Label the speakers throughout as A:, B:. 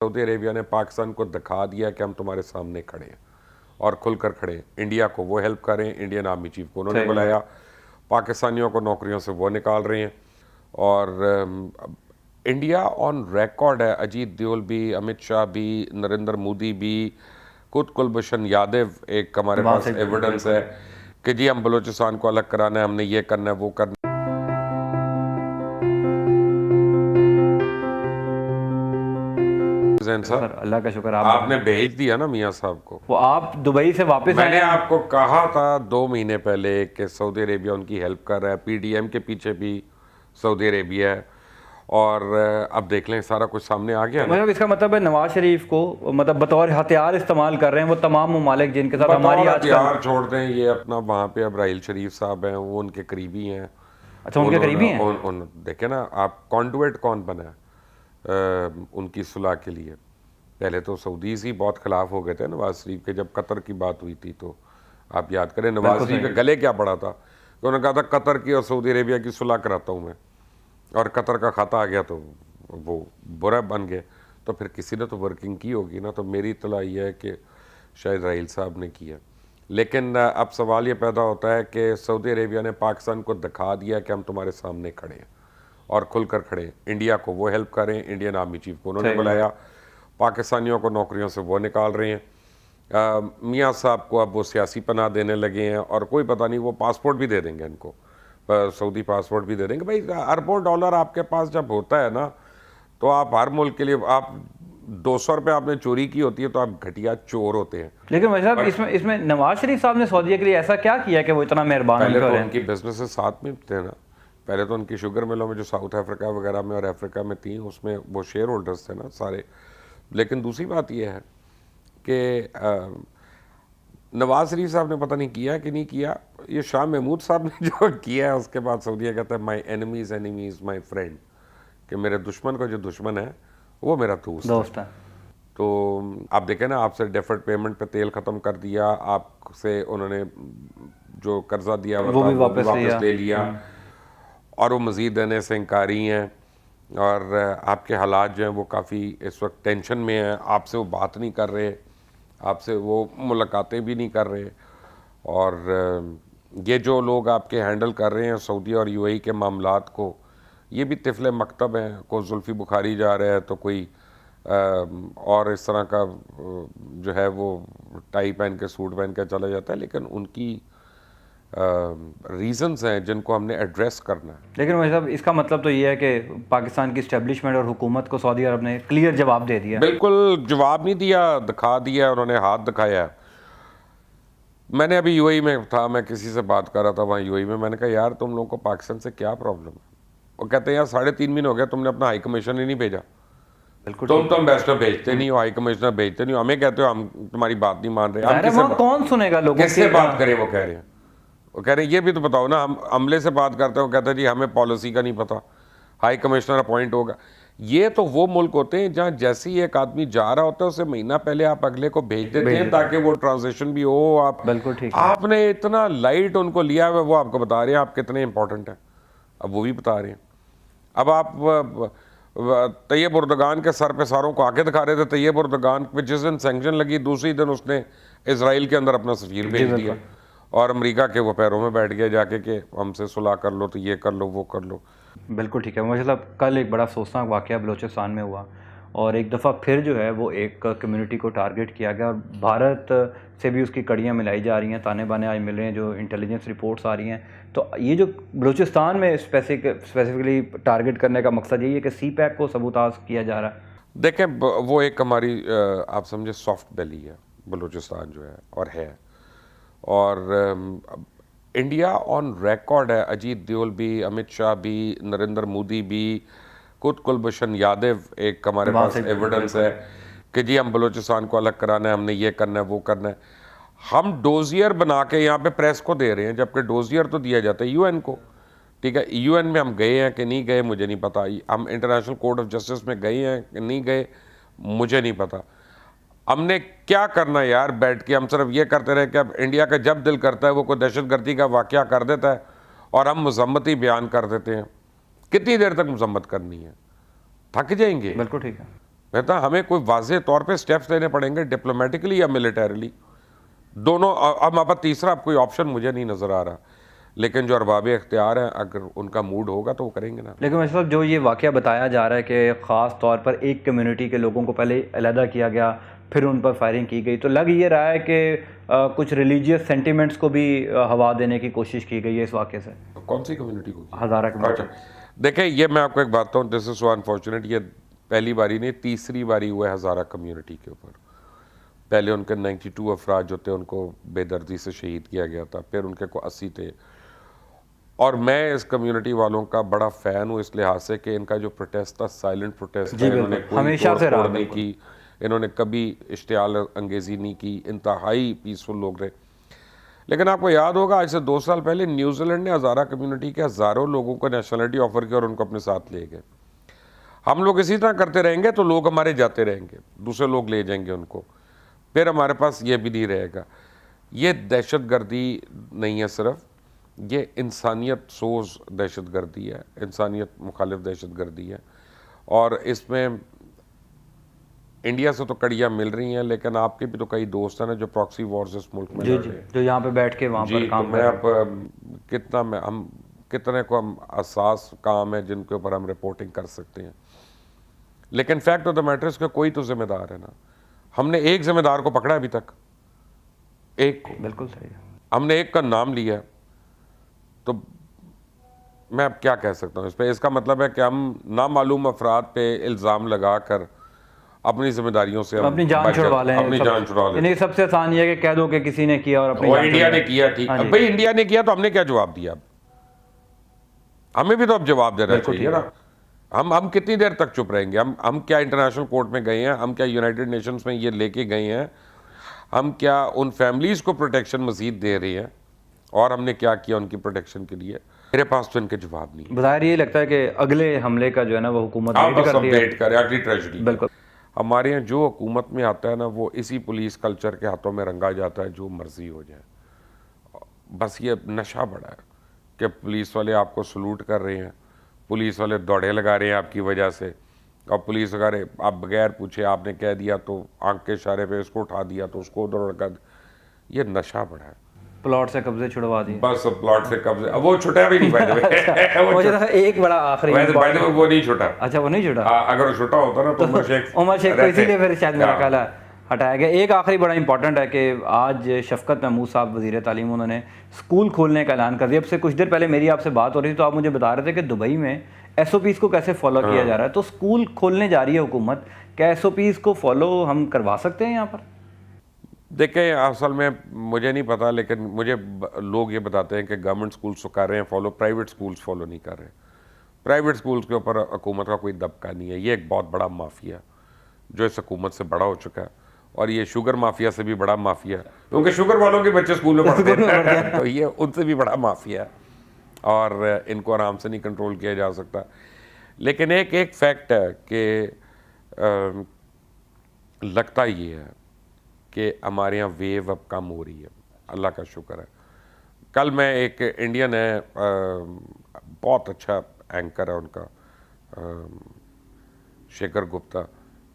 A: Saudi Arabia ने पाकिस्तान को दिखा दिया कि हम तुम्हारे सामने खड़े हैं और खुलकर खड़े हैं। इंडिया को वो हेल्प कर रहे हैं, इंडियन आर्मी चीफ को उन्होंने बुलाया, पाकिस्तानियों को नौकरियों से वो निकाल रहे हैं। और इंडिया ऑन रिकॉर्ड है, अजीत दोवल भी, अमित शाह भी, नरेंद्र मोदी भी, खुद कुलभूषण यादव एक हमारे पास एविडेंस है कि जी हम बलूचिस्तान को अलग कराना है, हमने ये करना है वो करना है।
B: सर अल्लाह का शुक्र
A: आपने भेज दिया ना मियां साहब को,
B: वो आप दुबई से वापस आए।
A: मैंने आपको कहा था 2 महीने पहले कि सऊदी अरेबिया उनकी हेल्प कर रहा है, पीडीएम के पीछे भी सऊदी अरेबिया है। और अब देख लें सारा कुछ सामने आ गया।
B: मतलब इसका मतलब है नवाज शरीफ को मतलब बतौर हथियार इस्तेमाल कर रहे हैं वो तमाम ममालिक जिनके साथ हमारी
A: हथियार छोड़ दें, ये अपना वहाँ पे अब राहील शरीफ साहब हैं, वो उनके करीबी हैं।
B: अच्छा, उनके करीबी हैं।
A: देखे ना आप, कॉन्डुएट कौन बना है उनकी सुलह के लिए। पहले तो सऊदी ही बहुत खिलाफ हो गए थे नवाज शरीफ के, जब कतर की बात हुई थी तो आप याद करें नवाज शरीफ के गले क्या पड़ा था कि उन्होंने कहा था कतर की और सऊदी अरेबिया की सुलह कराता हूँ मैं, और कतर का खाता आ गया तो वो बुरा बन गए। तो फिर किसी ने तो वर्किंग की होगी ना। तो मेरी इत्तला ये है कि शायद राहील साहब ने किया। लेकिन अब सवाल ये पैदा होता है कि सऊदी अरेबिया ने पाकिस्तान को दिखा दिया कि हम तुम्हारे सामने खड़े हैं और खुलकर खड़े हैं। इंडिया को वो हेल्प कर रहे हैं, इंडियन आर्मी चीफ को उन्होंने बुलाया, पाकिस्तानियों को नौकरियों से वो निकाल रहे हैं। मियाँ साहब को अब वो सियासी पनाह देने लगे हैं और कोई पता नहीं वो पासपोर्ट भी दे देंगे इनको, सऊदी पासपोर्ट भी दे देंगे। भाई अरबों डॉलर आपके पास जब होता है ना, तो आप हर मुल्क के लिए, आप 200 रुपये आपने चोरी की होती है तो आप घटिया चोर होते हैं।
B: लेकिन भाई साहब इसमें नवाज शरीफ साहब ने सऊदी के लिए ऐसा क्या किया कि वो इतना मेहरबान?
A: पहले तो उनकी बिजनेस साथ में थे ना, पहले तो उनकी शुगर मिलों में जो साउथ अफ्रीका वगैरह में और अफ्रीका में थी उसमें वो शेयर होल्डर्स थे ना सारे। लेकिन दूसरी बात यह है कि नवाज शरीफ साहब ने पता नहीं किया कि नहीं किया, ये शाह महमूद साहब ने जो किया है उसके बाद सऊदीया कहता है माई एनिमीज एनिमीज माई फ्रेंड, कि मेरे दुश्मन का जो दुश्मन है वो मेरा दोस्त है। तो आप देखें ना, आपसे डेफर्ड पेमेंट पे तेल ख़त्म कर दिया, आपसे उन्होंने जो कर्जा दिया वो भी वापस ले लिया और वो मज़ीद देने से इंकारी हैं। और आपके हालात जो हैं वो काफ़ी इस वक्त टेंशन में हैं, आपसे वो बात नहीं कर रहे, आपसे वो मुलाकातें भी नहीं कर रहे। और ये जो लोग आपके हैंडल कर रहे हैं सऊदी और यूएई के मामलात को, ये भी तिफले मकतब हैं। कोई जुल्फ़ी बुखारी जा रहा है तो कोई और इस तरह का जो है वो टाई पहन के सूट पहन के चला जाता है। लेकिन उनकी रीजंस हैं जिनको हमने एड्रेस करना है।
B: लेकिन भाई साहब इसका मतलब तो ये है कि पाकिस्तान की इस्टेब्लिशमेंट और हुकूमत को सऊदी अरब ने क्लियर जवाब दे दिया।
A: बिल्कुल जवाब नहीं दिया, दिखा दिया, उन्होंने हाथ दिखाया। मैंने अभी यूएई में था, मैं किसी से बात कर रहा था वहाँ यूएई में, मैंने कहा यार तुम लोगों को पाकिस्तान से क्या प्रॉब्लम है? वो कहते हैं यार 3.5 महीने हो गया तुमने अपना हाई कमिश्नर ही नहीं भेजा।
B: बिल्कुल,
A: तुम तो एम्बेसडर भेजते नहीं हो, हाई कमिश्नर भेजते नहीं हो, हमें कहते हो हम तुम्हारी बात नहीं मान रहे।
B: कौन सुनेगा लोगों की?
A: किससे बात करें? वो कह रहे हैं, वो कह रहे हैं ये भी तो बताओ ना, हम अमले से बात करते हो, कहते हैं जी हमें पॉलिसी का नहीं पता, हाई कमिश्नर अपॉइंट होगा। ये तो वो मुल्क होते हैं जहाँ जैसे ही एक आदमी जा रहा होता है उससे महीना पहले आप अगले को भेज देते हैं ताकि वो ट्रांजिशन भी हो। आप
B: बिल्कुल ठीक,
A: आपने इतना लाइट उनको लिया हुआ, वो आपको बता रहे हैं आप कितने इंपॉर्टेंट हैं, अब वो भी बता रहे हैं। अब आप तैयब उर्दगान के सर पे सारों को आके दिखा रहे थे। तैयब उर्दगान पे जिस दिन सैंक्शन लगी दूसरी दिन उसने इसराइल के अंदर अपना सफीर भेज दिया और अमेरिका के वो पैरों में बैठ गया जाके कि हमसे सुलह कर लो, तो ये कर लो वो कर लो।
B: बिल्कुल ठीक है। मतलब कल एक बड़ा अफसोसनाक वाक़या बलूचिस्तान में हुआ और एक दफ़ा फिर जो है वो एक कम्युनिटी को टारगेट किया गया और भारत से भी उसकी कड़ियाँ मिलाई जा रही हैं, ताने बाने आज मिल रहे हैं, जो इंटेलिजेंस रिपोर्ट्स आ रही हैं। तो ये जो बलूचिस्तान में स्पेसिफिकली टारगेट करने का मकसद यही है कि सी पैक को सबूताज किया जा रहा है।
A: देखें वो एक हमारी आप समझे सॉफ्ट बेली है बलूचिस्तान जो है और है। और इंडिया ऑन रिकॉर्ड है, अजीत दोवल भी, अमित शाह भी, नरेंद्र मोदी भी, खुद कुलभूषण यादव एक हमारे पास एविडेंस है कि जी हम बलूचिस्तान को अलग कराना है, हमने ये करना है वो करना है। हम डोजियर बना के यहाँ पे प्रेस को दे रहे हैं, जबकि डोजियर तो दिया जाता है यूएन को। ठीक है, यूएन में हम गए हैं कि नहीं गए मुझे नहीं पता, हम इंटरनेशनल कोर्ट ऑफ जस्टिस में गए हैं कि नहीं गए मुझे नहीं पता। हमने क्या करना यार बैठ के? हम सिर्फ ये करते रहे कि अब इंडिया का जब दिल करता है वो कोई दहशतगर्दी का वाक़या कर देता है और हम मजम्मती बयान कर देते हैं। कितनी देर तक मजम्मत करनी है? थक जाएंगे।
B: बिल्कुल ठीक है।
A: कहता हमें कोई वाज़ेह तौर पे स्टेप्स लेने पड़ेंगे, डिप्लोमेटिकली या मिलिटरीली, दोनों। अब आप तीसरा कोई ऑप्शन मुझे नहीं नज़र आ रहा, लेकिन जो अरबाब इख्तियार हैं, अगर उनका मूड होगा तो वो करेंगे ना।
B: लेकिन वैसे साहब जो ये वाक़या बताया जा रहा है कि ख़ास तौर पर एक कम्युनिटी के लोगों को पहले अलहदा किया गया, फिर उन पर फायरिंग की गई, तो लग ये रहा है कि कुछ रिलीजियस सेंटिमेंट्स को भी हवा देने की कोशिश की गई है इस वाक़े से।
A: कौन सी कम्युनिटी को?
B: हज़ारा कम्युनिटी।
A: अच्छा, देखें, ये मैं आपको एक बात बताऊँ, दिस इज़ सो अनफॉर्चुनेट, ये पहली बारी नहीं, तीसरी बारी हुआ है हज़ारा कम्युनिटी के ऊपर। पहले उनके 92 अफराद जो थे उनको बेदर्दी से शहीद किया गया था, फिर उनके को 80 थे। और मैं इस कम्युनिटी वालों का बड़ा फ़ैन हूँ इस लिहाज से कि इनका जो प्रोटेस्ट था साइलेंट प्रोटेस्ट था, इन्होंने कोई
B: हमेशा से रहा,
A: तोड़ नहीं की, इन्होंने कभी इश्तियाल अंगेज़ी नहीं की, इंतहाई पीसफुल लोग रहे। लेकिन आपको याद होगा आज से 2 साल पहले न्यूजीलैंड ने हज़ारा कम्युनिटी के हज़ारों लोगों को नेशनलिटी ऑफर की और उनको अपने साथ ले गए। हम लोग इसी तरह करते रहेंगे तो लोग हमारे जाते रहेंगे, दूसरे लोग ले जाएंगे उनको, फिर हमारे पास ये भी नहीं रहेगा। ये दहशत गर्दी नहीं है सिर्फ, ये इंसानियत सोज दहशत गर्दी है, इंसानियत मुखालिफ दहशत गर्दी है। और इसमें इंडिया से तो कड़ियाँ मिल रही हैं, लेकिन आपके भी तो कई दोस्त हैं ना जो प्रॉक्सी वॉर्स इस मुल्क में
B: जी
A: लड़
B: जी,
A: रहे हैं।
B: जो यहाँ पे बैठ के वहाँ पर
A: जी, तो
B: काम
A: मैं
B: कर रहे हैं।
A: अब कितना मैं हम कितने को हम असास काम है जिनके ऊपर हम रिपोर्टिंग कर सकते हैं, लेकिन फैक्ट ऑफ द मैटर इसका कोई तो जिम्मेदार है ना। हमने एक जिम्मेदार को पकड़ा अभी तक, एक को,
B: बिल्कुल सही है।
A: हमने एक का नाम लिया, तो मैं अब क्या कह सकता हूँ इस पे। इसका मतलब है कि हम नामालूम अफराद पे इल्ज़ाम लगाकर अपनी जिम्मेदारियों से हम
B: अपनी जान छुड़वा लें,
A: अपनी जान छुड़वा लें।
B: यानी सबसे आसान ये है कि कह दो कि किसी ने किया और अपनी
A: और
B: जान
A: इंडिया
B: छुड़वा
A: ने किया, ठीक।
B: हाँ
A: अब
B: जी।
A: भाई इंडिया ने किया तो हमने क्या जवाब दिया? अब हमें भी तो अब जवाब देना
B: बिल्कुल
A: चाहिए ना। हम कितनी देर तक चुप रहेंगे? हम क्या इंटरनेशनल कोर्ट में गए हैं? हम क्या यूनाइटेड नेशंस में ये लेके गए हैं? हम क्या उन फैमिलीज़ को प्रोटेक्शन मज़ीद दे रहे हैं? और हमने क्या किया उनकी प्रोटेक्शन के लिए? मेरे पास तो इनके जवाब नहीं है।
B: बाहर ये लगता है कि अगले हमले का जो है ना वो हुकूमत
A: आप
B: वेट
A: बस
B: कर
A: अब
B: रही है।
A: वेट करें अगली ट्रेजेडी।
B: बिल्कुल।
A: हमारे यहाँ जो हुकूमत में आता है ना, वो इसी पुलिस कल्चर के हाथों में रंगा जाता है, जो मर्जी हो जाए। बस ये नशा बड़ा है कि पुलिस वाले आपको सलूट कर रहे हैं, पुलिस वाले दौड़े लगा रहे हैं आपकी वजह से, और पुलिस वगैरह आप बगैर पूछे आपने कह दिया तो आंख के इशारे पे इसको उठा दिया तो उसको उधर लगा। ये नशा बड़ा है।
B: प्लॉट से कब्जे छुड़वा दिए।
A: बस प्लॉट से कब्जे, अब वो छुटा भी नहीं पाए।
B: मुझे लगा एक बड़ा आखिरी
A: वो नहीं छुटा।
B: अच्छा, वो नहीं छुटा।
A: अगर वो छुटा होता ना तो उमर शेख
B: को इसीलिए फिर शायद मेरा ख्याल है हटाया गया। एक आखिरी बड़ा इंपॉर्टेंट है कि आज शफकत महमूद साहब वज़ीर तालीम, उन्होंने स्कूल खोलने का ऐलान कर दिया। अब से कुछ देर पहले मेरी आपसे बात हो रही थी तो आप मुझे बता रहे थे कि दुबई में SOPs को कैसे फॉलो किया जा रहा है। तो स्कूल खोलने जा रही है हुकूमत, क्या SOPs को फॉलो हम करवा सकते हैं यहाँ पर?
A: देखें, असल में मुझे नहीं पता, लेकिन मुझे लोग ये बताते हैं कि गवर्नमेंट स्कूल्स तो कर रहे हैं फॉलो, प्राइवेट स्कूल्स फॉलो नहीं कर रहे। प्राइवेट स्कूल्स के ऊपर हुकूमत का कोई दबका नहीं है। ये एक बहुत बड़ा माफिया जो इस हुकूमत से बड़ा हो चुका है, और ये शुगर माफिया से भी बड़ा माफिया है, क्योंकि शुगर वालों के बच्चे स्कूल में पढ़ते हैं तो ये उनसे भी बड़ा माफिया है, और इनको आराम से नहीं कंट्रोल किया जा सकता। लेकिन एक फैक्ट है कि लगता ये है कि हमारे यहाँ वेव अब कम हो रही है, अल्लाह का शुक्र है। कल मैं एक इंडियन है, बहुत अच्छा एंकर है उनका, शेखर गुप्ता,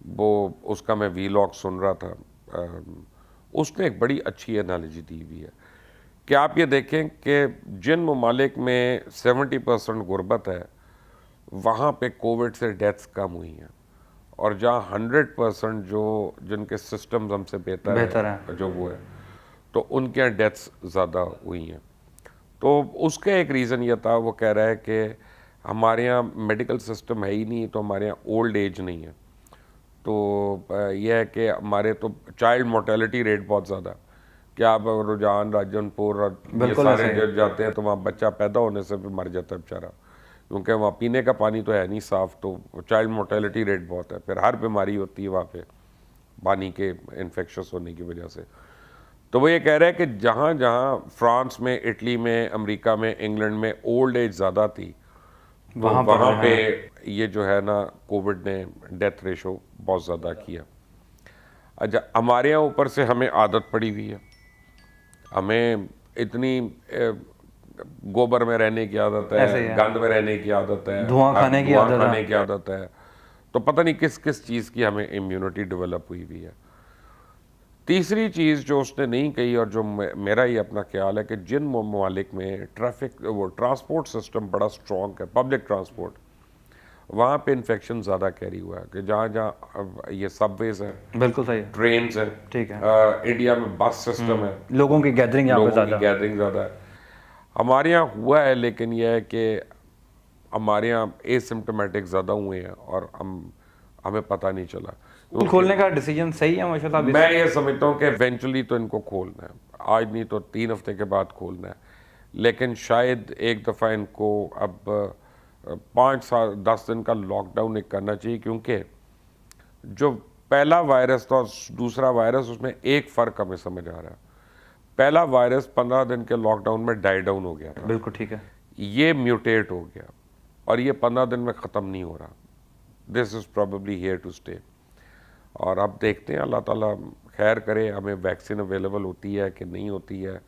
A: वो उसका मैं वीलॉग सुन रहा था। उसने एक बड़ी अच्छी एनालॉजी दी हुई है कि आप ये देखें कि जिन ममालिक में 70% गुर्बत है, वहाँ पे कोविड से डेथ्स कम हुई हैं, और जहाँ 100% जो जिनके सिस्टम्स हमसे बेहतर है जो वो है, तो उनके यहाँ डेथ्स ज़्यादा हुई हैं। तो उसका एक रीज़न ये था, वो कह रहा है कि हमारे यहाँ मेडिकल सिस्टम है ही नहीं, तो हमारे यहाँ ओल्ड एज नहीं है। तो यह है कि हमारे तो चाइल्ड मोर्टेलिटी रेट बहुत ज़्यादा, कि आप रुझान, राजनपुर और ये सारे जाते हैं तो वहाँ बच्चा पैदा होने से भी मर जाता है बेचारा, क्योंकि वहाँ पीने का पानी तो है नहीं साफ़, तो चाइल्ड मोर्टेलिटी रेट बहुत है। फिर हर बीमारी होती है वहाँ पे पानी के इन्फेक्शस होने की वजह से। तो वो ये कह रहे हैं कि जहाँ जहाँ फ्रांस में, इटली में, अमेरिका में, इंग्लैंड में ओल्ड एज ज़्यादा थी, तो वहाँ पे ये जो है ना कोविड ने डेथ रेशो बहुत ज़्यादा किया। अच्छा, हमारे यहाँ ऊपर से हमें आदत पड़ी हुई है, हमें इतनी गोबर में रहने की आदत है, गंद में रहने की आदत है,
B: धुआं खाने की आदत है।
A: तो तो पता नहीं किस किस चीज़ की हमें इम्यूनिटी डेवलप हुई हुई है। तीसरी चीज़ जो उसने नहीं कही और जो मेरा ही अपना ख्याल है कि जिन ममालिक में वो ट्रांसपोर्ट सिस्टम बड़ा स्ट्रॉन्ग है, पब्लिक ट्रांसपोर्ट, वहाँ पे इन्फेक्शन ज़्यादा कैरी हुआ है कि जहाँ जहाँ ये सबवेज हैं,
B: बिल्कुल सही है।
A: ट्रेन्स हैं,
B: ठीक है।
A: इंडिया में बस सिस्टम है,
B: लोगों की गैदरिंग यहाँ पे
A: लोगों की
B: ज़्यादा।
A: गैदरिंग ज़्यादा है। हमारे यहाँ हुआ है, लेकिन यह है कि हमारे यहाँ एसिम्टोमेटिक ज़्यादा हुए हैं और हमें पता नहीं चला।
B: स्कूल खोलने का डिसीजन सही है माशाल्लाह।
A: मैं ये समझता हूँ कि इवेंचुअली तो इनको खोलना है, आज नहीं तो 3 हफ्ते के बाद खोलना है, लेकिन शायद एक दफ़ा इनको अब 5 साल 10 दिन का लॉकडाउन एक करना चाहिए, क्योंकि जो पहला वायरस था और दूसरा वायरस, उसमें एक फ़र्क हमें समझ आ रहा है। पहला वायरस 15 दिन के लॉकडाउन में डाई डाउन हो गया था,
B: बिल्कुल ठीक है।
A: ये म्यूटेट हो गया और ये 15 दिन में ख़त्म नहीं हो रहा। This is probably here to stay. और अब देखते हैं, अल्लाह ताला खैर करे, हमें वैक्सीन अवेलेबल होती है कि नहीं होती है।